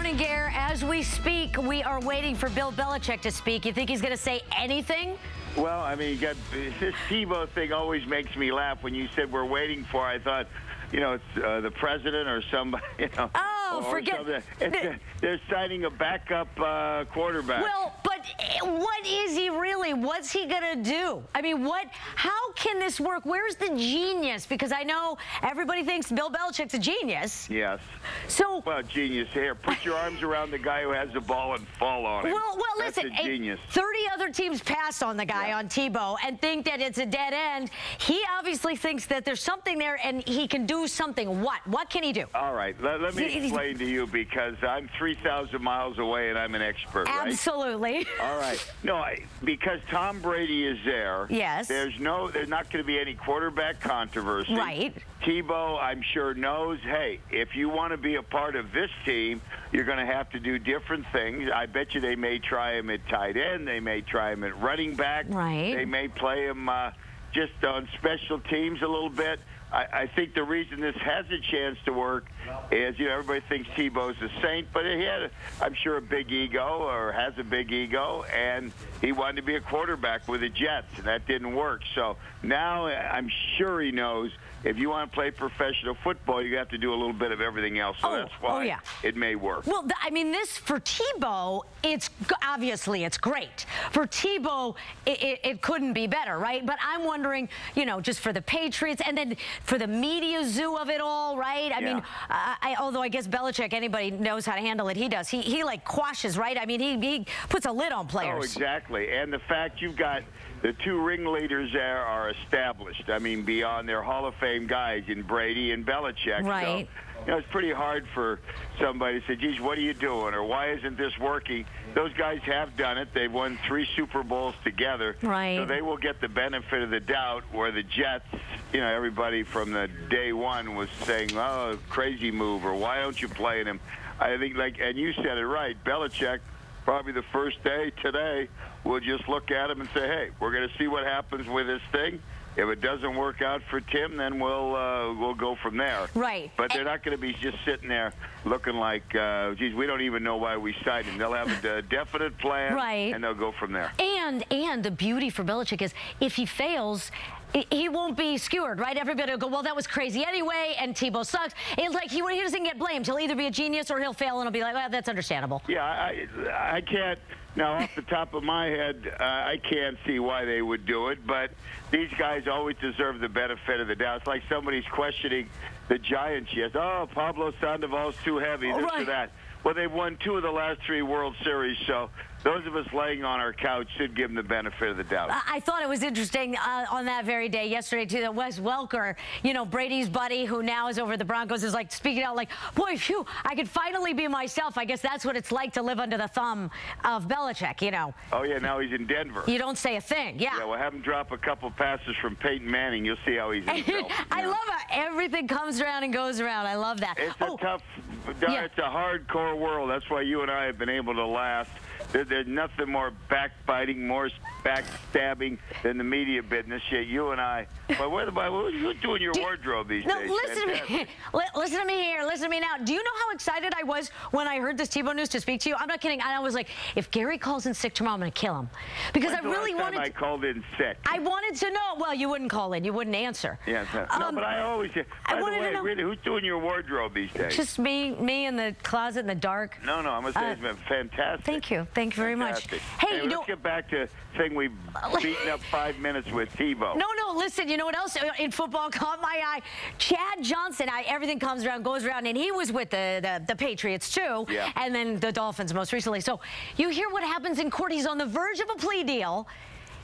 morning, Gare. As we speak, we are waiting for Bill Belichick to speak. You think he's going to say anything? Well, I mean, this Tebow thing always makes me laugh. When you said we're waiting for, I thought, you know, it's the president or somebody, you know. Oh, forget it. They're signing a backup quarterback. Well, but what is he really? What's he going to do? I mean, how can this work? Where's the genius? Because I know everybody thinks Bill Belichick's a genius. Yes. So, well, genius. Here, put your arms around the guy who has the ball and fall on him. Well, that's listen, a genius. 30 other teams pass on the guy, on Tebow, and think that it's a dead end. He obviously thinks that there's something there, and he can do something. What can he do? All right, let me explain to you, because I'm 3,000 miles away and I'm an expert, right? Absolutely. All right. No, because Tom Brady is there. Yes. There's not going to be any quarterback controversy. Right. Tebow, I'm sure, knows, hey, if you want to be a part of this team, you're going to have to do different things. I bet you they may try him at tight end. They may try him at running back. Right. They may play him just on special teams a little bit. I think the reason this has a chance to work is, you know, everybody thinks Tebow's a saint, but he had, I'm sure, a big ego, or has a big ego, and he wanted to be a quarterback with the Jets, and that didn't work. So now I'm sure he knows if you want to play professional football, you have to do a little bit of everything else. So that's why it may work. Well, I mean, this for Tebow, obviously it's great. For Tebow, it couldn't be better, right? But I'm wondering, you know, just for the Patriots, and then for the media zoo of it all, right? I mean, although I guess Belichick, anybody knows how to handle it, he does. He like quashes, right? I mean, he puts a lid on players. Oh, exactly. And the fact you've got the two ringleaders there are established. I mean, beyond their Hall of Fame guys in Brady and Belichick. Right. So, you know, it's pretty hard for somebody to say, geez, what are you doing? Or why isn't this working? Those guys have done it. They've won 3 Super Bowls together. Right. So they will get the benefit of the doubt, where the Jets, you know, everybody from the day one was saying, oh, crazy move, or why don't you play him? I think, like, and you said it right, Belichick, probably the first day today, we'll just look at him and say, hey, we're going to see what happens with this thing. If it doesn't work out for Tim, then we'll go from there. Right. But they're not going to be just sitting there looking like, geez, we don't even know why we signed him. They'll have a definite plan, right, and they'll go from there. And the beauty for Belichick is, if he fails, he won't be skewered, right? Everybody will go, well, that was crazy anyway, and Tebow sucks. It's like he doesn't get blamed. He'll either be a genius or he'll fail, and he'll be like, well, that's understandable. Yeah, I can't. Now, off the top of my head, I can't see why they would do it, but these guys always deserve the benefit of the doubt. It's like somebody's questioning the Giants. Yes, oh, Pablo Sandoval's too heavy, this or that. Well, they've won 2 of the last 3 World Series, so those of us laying on our couch should give them the benefit of the doubt. I thought it was interesting on that very day yesterday, too, that Wes Welker, you know, Brady's buddy, who now is over the Broncos, is like speaking out like, boy, phew, I could finally be myself. I guess that's what it's like to live under the thumb of Belichick, you know. Oh, yeah, now he's in Denver. You don't say a thing, yeah. Yeah, we'll have him drop a couple passes from Peyton Manning. You'll see how he's himself. I love it. Everything comes around and goes around. I love that. It's a tough, it's a hardcore world. That's why you and I have been able to last. There's nothing more backbiting, more backstabbing than the media business. Yet you and I, who's doing your wardrobe these days? Listen to me. Listen to me here. Listen to me now. Do you know how excited I was when I heard this Tebow news to speak to you? I'm not kidding. I was like, if Gary calls in sick tomorrow, I'm going to kill him. Because I really wanted. I called in sick. I wanted to know. Well, you wouldn't call in. You wouldn't answer. Yeah. No, but I always. By the way, really, who's doing your wardrobe these days? Just me in the closet in the dark. No, I must say it's been fantastic. Thank you. Thank you very much. Hey, let's get back to the thing we've beaten up 5 minutes with Tebow. No, listen, you know what else in football caught my eye? Chad Johnson, everything comes around, goes around, and he was with the Patriots, too, and then the Dolphins most recently. So you hear what happens in court. He's on the verge of a plea deal.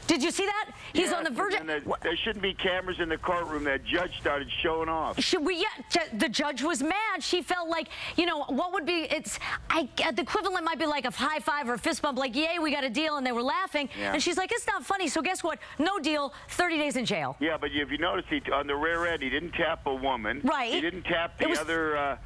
Did you see that? He's on the verge of... There shouldn't be cameras in the courtroom. That judge started showing off. Should we? Yeah, the judge was mad. She felt like, you know, what would be... the equivalent might be like a high five or a fist bump, like, yay, we got a deal, and they were laughing. Yeah. And she's like, it's not funny. So guess what? No deal, 30 days in jail. Yeah, but if you notice, on the rear end, he didn't tap a woman. Right. He didn't tap the other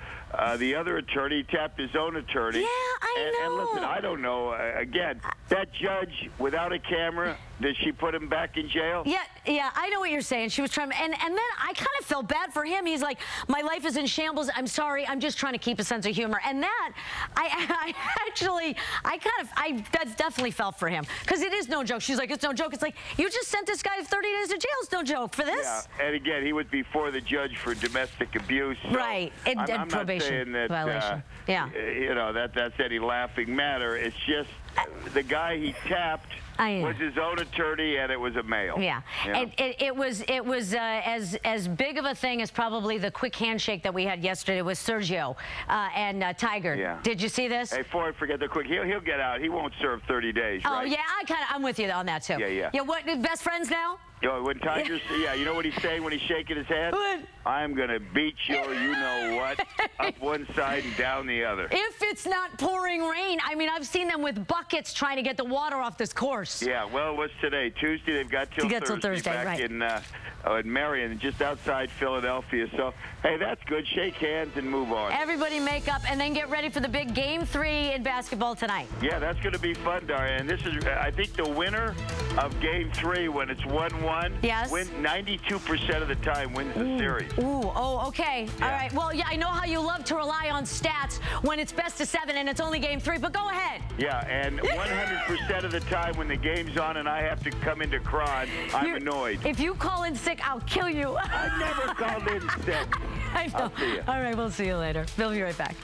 the other attorney tapped his own attorney. Yeah, I know. And listen, I don't know. Again, that judge without a camera, did she put him back in jail? Yeah, I know what you're saying. She was trying, and then I kind of felt bad for him. He's like, my life is in shambles. I'm sorry. I'm just trying to keep a sense of humor. And that, I definitely felt for him, because it is no joke. She's like, it's no joke. It's like, you just sent this guy 30 days to jail. It's no joke for this. Yeah, and again, he was before the judge for domestic abuse. So right, and I'm probation not saying that, violation. Yeah, you know, that's any laughing matter. It's just the guy he tapped was his own attorney, and it was a male. Yeah, and it was as big of a thing as probably the quick handshake that we had yesterday with Sergio and Tiger. Yeah. Did you see this? Hey, before I forget the quick, he'll get out. He won't serve 30 days. Oh right? yeah, I'm with you on that too. Yeah. Yeah, what, best friends now? You know, when Tiger's, you know what he's saying when he's shaking his head? What? I'm going to beat you, you know what, up one side and down the other. If it's not pouring rain. I mean, I've seen them with buckets trying to get the water off this course. Yeah, well, what's today? Tuesday? They've got till Thursday back right. in Marion, just outside Philadelphia. So, hey, that's good. Shake hands and move on. Everybody make up and then get ready for the big Game 3 in basketball tonight. Yeah, that's going to be fun, Daria. And this is, I think, the winner of Game 3 when it's 1-1. Yes. 92% of the time wins the series. Ooh, oh, okay. Yeah. All right. Well, yeah, I know how you love to rely on stats when it's best of 7 and it's only Game 3, but go ahead. Yeah, and 100% of the time when the game's on and I have to come into Cron, I'm annoyed. If you call in sick, I'll kill you. I never called in sick. I know. I'll see you. All right, we'll see you later. We'll be right back.